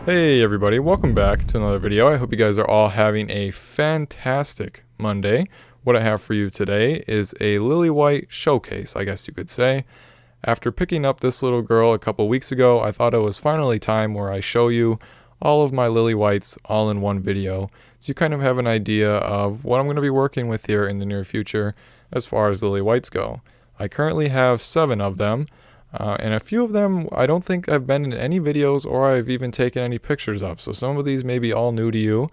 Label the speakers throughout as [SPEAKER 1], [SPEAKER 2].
[SPEAKER 1] Hey everybody, welcome back to another video. I hope you guys are all having a fantastic Monday. What I have for you today is a Lilly White showcase, I guess you could say. After picking up this little girl a couple weeks ago, I thought it was finally time where I show you all of my Lilly Whites all in one video, so you kind of have an idea of what I'm going to be working with here in the near future as far as Lilly Whites go. I currently have 7 of them. And a few of them I don't think I've been in any videos or I've even taken any pictures of. So some of these may be all new to you.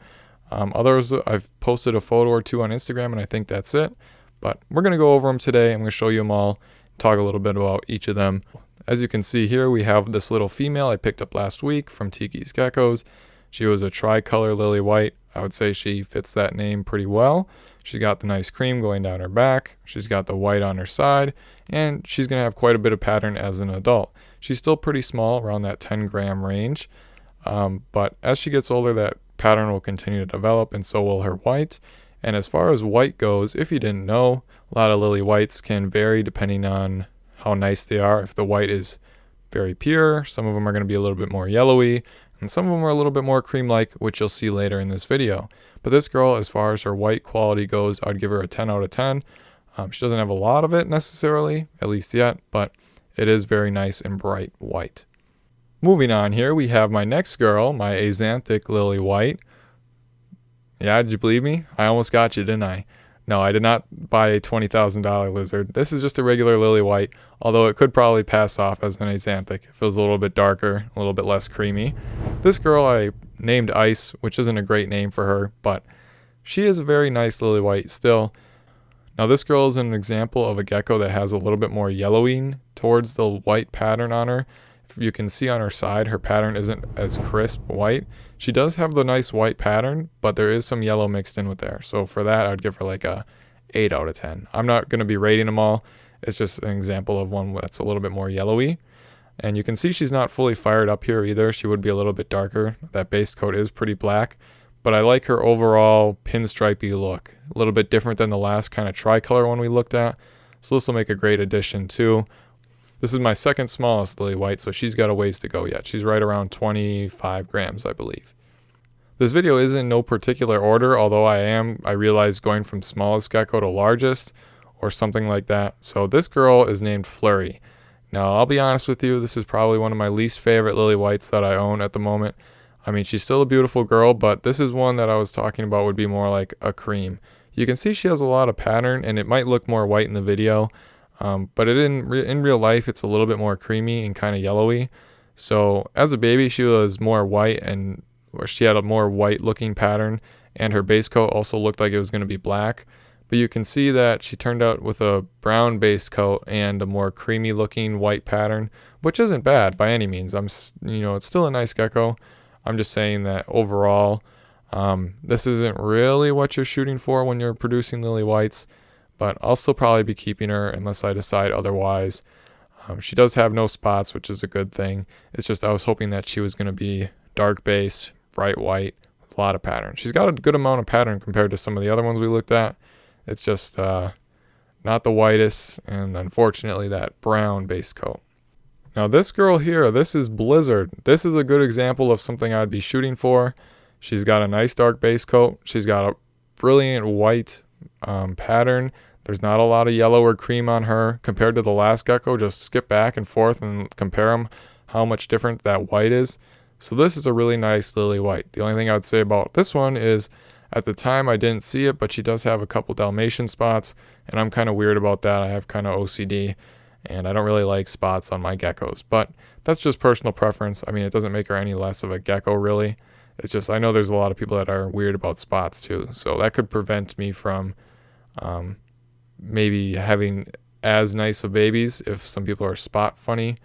[SPEAKER 1] Others I've posted a photo or two on Instagram and I think that's it. But we're going to go over them today. I'm going to show you them all, talk a little bit about each of them. As you can see here, we have this little female I picked up last week from Tiki's Geckos. She was a tricolor Lilly White. I would say she fits that name pretty well. She's got the nice cream going down her back. She's got the white on her side. And she's going to have quite a bit of pattern as an adult. She's still pretty small, around that 10 gram range. But as she gets older, that pattern will continue to develop, and so will her white. And as far as white goes, if you didn't know, a lot of Lilly Whites can vary depending on how nice they are. If the white is very pure, some of them are going to be a little bit more yellowy, and some of them are a little bit more cream-like, which you'll see later in this video. But this girl, as far as her white quality goes, I'd give her a 10 out of 10. She doesn't have a lot of it necessarily, at least yet, but it is very nice and bright white. Moving on here, we have my next girl, my Axanthic Lilly White. Yeah, did you believe me? I almost got you, didn't I? No, I did not buy a $20,000 lizard. This is just a regular Lilly White, although it could probably pass off as an Axanthic if it was a little bit darker, a little bit less creamy. This girl I named Ice, which isn't a great name for her, but she is a very nice Lilly White still. Now this girl is an example of a gecko that has a little bit more yellowing towards the white pattern on her. If you can see on her side, her pattern isn't as crisp white. She does have the nice white pattern, but there is some yellow mixed in with there. So for that, I'd give her like a 8 out of 10. I'm not going to be rating them all. It's just an example of one that's a little bit more yellowy. And you can see she's not fully fired up here either. She would be a little bit darker. That base coat is pretty black. But I like her overall pinstripey look. A little bit different than the last kind of tricolor one we looked at. So this will make a great addition too. This is my second smallest Lilly White, so she's got a ways to go yet. She's right around 25 grams, I believe. This video is in no particular order, although I realize going from smallest gecko to largest or something like that. So this girl is named Fleury. Now, I'll be honest with you, this is probably one of my least favorite Lilly Whites that I own at the moment. I mean, she's still a beautiful girl, but this is one that I was talking about would be more like a cream. You can see she has a lot of pattern, and it might look more white in the video, but in real life, it's a little bit more creamy and kind of yellowy. So as a baby, she was more white, and she had a more white-looking pattern, and her base coat also looked like it was going to be black. But you can see that she turned out with a brown base coat and a more creamy-looking white pattern, which isn't bad by any means. It's still a nice gecko. I'm just saying that overall, this isn't really what you're shooting for when you're producing Lilly Whites, but I'll still probably be keeping her unless I decide otherwise. She does have no spots, which is a good thing. It's just I was hoping that she was going to be dark base, bright white, with a lot of pattern. She's got a good amount of pattern compared to some of the other ones we looked at. It's just not the whitest, and unfortunately that brown base coat. Now this girl here, this is Blizzard. This is a good example of something I'd be shooting for. She's got a nice dark base coat. She's got a brilliant white pattern. There's not a lot of yellow or cream on her compared to the last gecko. Just skip back and forth and compare them, how much different that white is. So this is a really nice Lilly White. The only thing I would say about this one is at the time I didn't see it, but she does have a couple Dalmatian spots, and I'm kind of weird about that. I have kind of OCD. And I don't really like spots on my geckos, but that's just personal preference. I mean, it doesn't make her any less of a gecko, really. It's just, I know there's a lot of people that are weird about spots too, so that could prevent me from maybe having as nice of babies if some people are spot funny.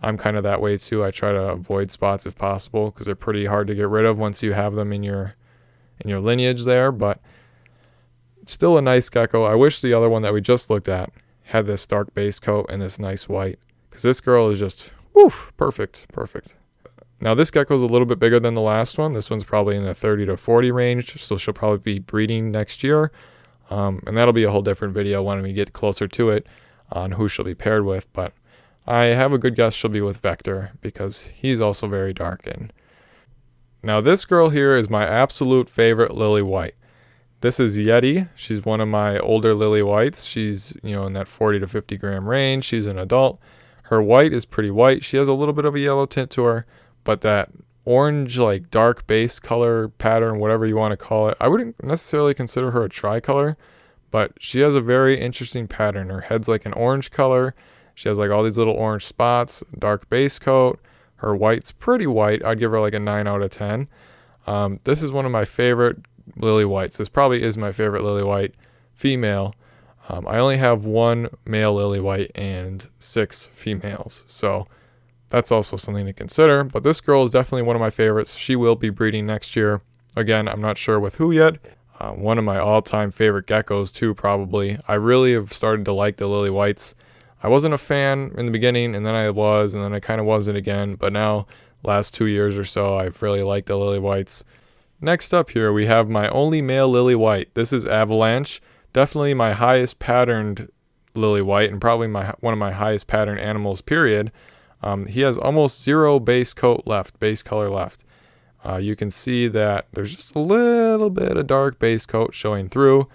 [SPEAKER 1] I'm kind of that way too. I try to avoid spots if possible because they're pretty hard to get rid of once you have them in your lineage there, but still a nice gecko. I wish the other one that we just looked at had this dark base coat and this nice white, because this girl is just perfect. Now this gecko is a little bit bigger than the last one. This one's probably in the 30 to 40 range, so she'll probably be breeding next year, and that'll be a whole different video when we get closer to it on who she'll be paired with. But I have a good guess she'll be with Vector because he's also very dark, and Now this girl here is my absolute favorite Lilly White. This is Yeti. She's one of my older Lilly Whites. She's, in that 40 to 50 gram range. She's an adult. Her white is pretty white. She has a little bit of a yellow tint to her, but that orange, like dark base color pattern, whatever you want to call it, I wouldn't necessarily consider her a tricolor, but she has a very interesting pattern. Her head's like an orange color. She has like all these little orange spots, dark base coat. Her white's pretty white. I'd give her like a 9 out of 10. This is one of my favorite Lilly Whites. This probably is my favorite Lilly White female. I only have one male Lilly White and 6 females. So that's also something to consider. But this girl is definitely one of my favorites. She will be breeding next year. Again, I'm not sure with who yet. One of my all-time favorite geckos too, probably. I really have started to like the Lilly Whites. I wasn't a fan in the beginning, and then I was, and then I kind of wasn't again. But now, last 2 years or so, I've really liked the Lilly Whites. Next up here, we have my only male Lilly White. This is Avalanche. Definitely my highest patterned Lilly White, and probably one of my highest patterned animals, period. He has almost 0 base color left. You can see that there's just a little bit of dark base coat showing through.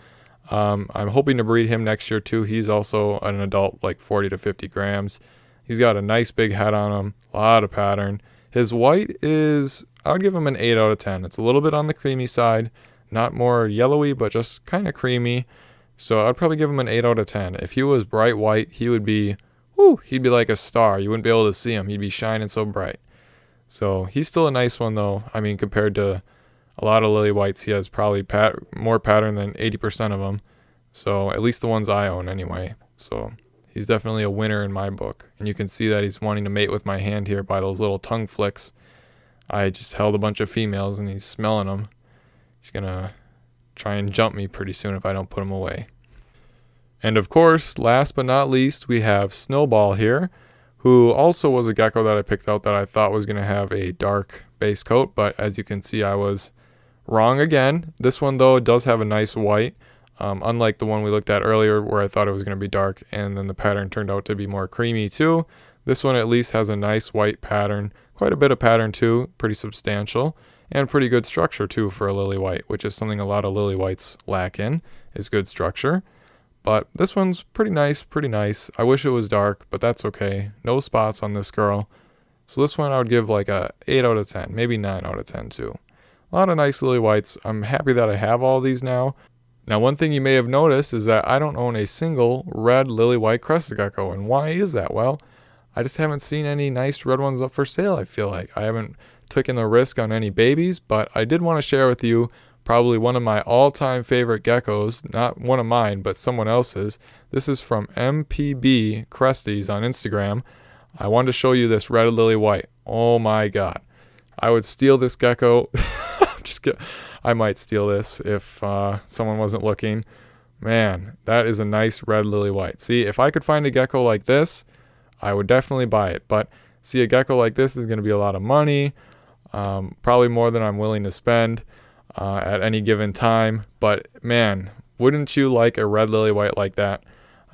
[SPEAKER 1] I'm hoping to breed him next year too. He's also an adult, like 40 to 50 grams. He's got a nice big head on him, a lot of pattern. His white is, I would give him an 8 out of 10. It's a little bit on the creamy side, not more yellowy, but just kind of creamy. So I'd probably give him an 8 out of 10. If he was bright white, he would be, he'd be like a star. You wouldn't be able to see him. He'd be shining so bright. So he's still a nice one though. I mean, compared to a lot of Lilly Whites, he has probably more pattern than 80% of them. So at least the ones I own anyway. So he's definitely a winner in my book. And you can see that he's wanting to mate with my hand here by those little tongue flicks. I just held a bunch of females and he's smelling them. He's going to try and jump me pretty soon if I don't put him away. And of course, last but not least, we have Snowball here, who also was a gecko that I picked out that I thought was going to have a dark base coat. But as you can see, I was wrong again. This one, though, does have a nice white, unlike the one we looked at earlier where I thought it was going to be dark, and then the pattern turned out to be more creamy too. This one at least has a nice white pattern, quite a bit of pattern too, pretty substantial, and pretty good structure too for a Lilly White, which is something a lot of Lilly Whites lack in, is good structure. But this one's pretty nice, pretty nice. I wish it was dark, but that's okay. No spots on this girl. So this one I would give like a 8 out of 10, maybe 9 out of 10 too. A lot of nice Lilly Whites. I'm happy that I have all these now. Now, one thing you may have noticed is that I don't own a single red Lilly White Crested Gecko. And why is that? Well, I just haven't seen any nice red ones up for sale, I feel like. I haven't taken the risk on any babies, but I did want to share with you probably one of my all-time favorite geckos, not one of mine, but someone else's. This is from MPB Crested on Instagram. I wanted to show you this red Lilly White. Oh my God. I would steal this gecko. I might steal this if someone wasn't looking. Man, that is a nice red Lilly White. See, if I could find a gecko like this, I would definitely buy it. But see, a gecko like this is going to be a lot of money, probably more than I'm willing to spend at any given time. But man, wouldn't you like a red Lilly White like that?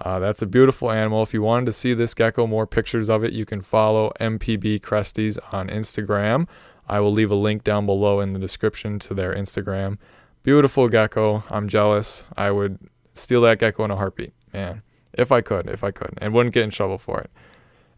[SPEAKER 1] That's a beautiful animal. If you wanted to see this gecko, more pictures of it, you can follow MPB Cresties on Instagram. I will leave a link down below in the description to their Instagram. Beautiful gecko. I'm jealous. I would steal that gecko in a heartbeat, man. If I could, and wouldn't get in trouble for it.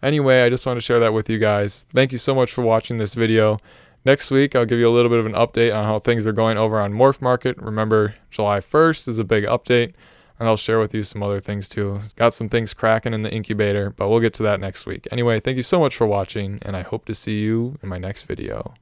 [SPEAKER 1] Anyway, I just want to share that with you guys. Thank you so much for watching this video. Next week, I'll give you a little bit of an update on how things are going over on Morph Market. Remember, July 1st is a big update, and I'll share with you some other things too. Got some things cracking in the incubator, but we'll get to that next week. Anyway, thank you so much for watching, and I hope to see you in my next video.